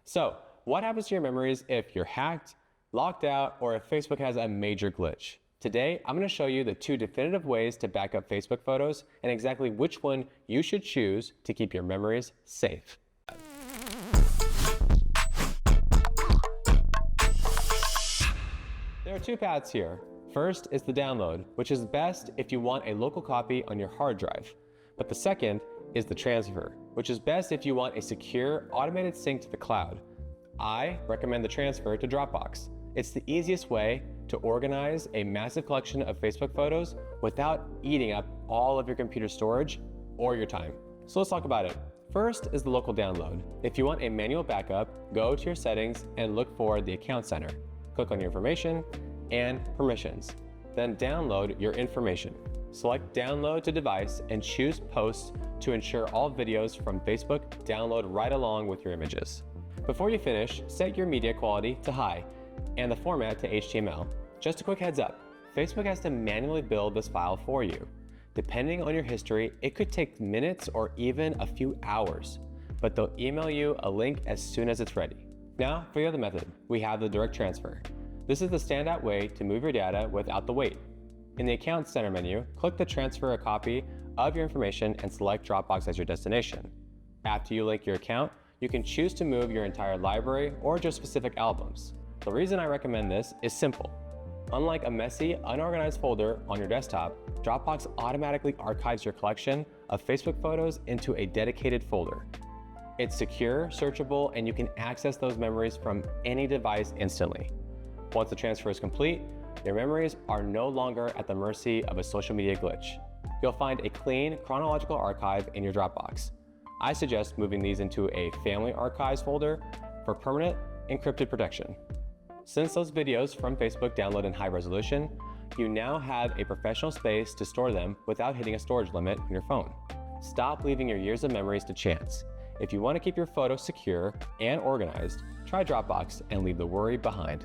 So, what happens to your memories if you're hacked, locked out, or if Facebook has a major glitch? Today, I'm going to show you the 2 definitive ways to back up Facebook photos and exactly which one you should choose to keep your memories safe. There are 2 paths here. First is the download, which is best if you want a local copy on your hard drive. But the second is the transfer, which is best if you want a secure, automated sync to the cloud. I recommend the transfer to Dropbox. It's the easiest way to organize a massive collection of Facebook photos without eating up all of your computer storage or your time. So let's talk about it. First is the local download. If you want a manual backup, go to your settings and look for the account center. Click on your information and permissions. Then download your information. Select download to device and choose post to ensure all videos from Facebook download right along with your images. Before you finish, set your media quality to high and the format to HTML. Just a quick heads up, Facebook has to manually build this file for you. Depending on your history, it could take minutes or even a few hours, but they'll email you a link as soon as it's ready. Now, for the other method, we have the direct transfer. This is the standout way to move your data without the wait. In the Account Center menu, click to transfer a copy of your information and select Dropbox as your destination. After you link your account, you can choose to move your entire library or just specific albums. The reason I recommend this is simple. Unlike a messy, unorganized folder on your desktop, Dropbox automatically archives your collection of Facebook photos into a dedicated folder. It's secure, searchable, and you can access those memories from any device instantly. Once the transfer is complete, your memories are no longer at the mercy of a social media glitch. You'll find a clean, chronological archive in your Dropbox. I suggest moving these into a Family Archives folder for permanent encrypted protection. Since those videos from Facebook download in high resolution, you now have a professional space to store them without hitting a storage limit on your phone. Stop leaving your years of memories to chance. If you want to keep your photos secure and organized, try Dropbox and leave the worry behind.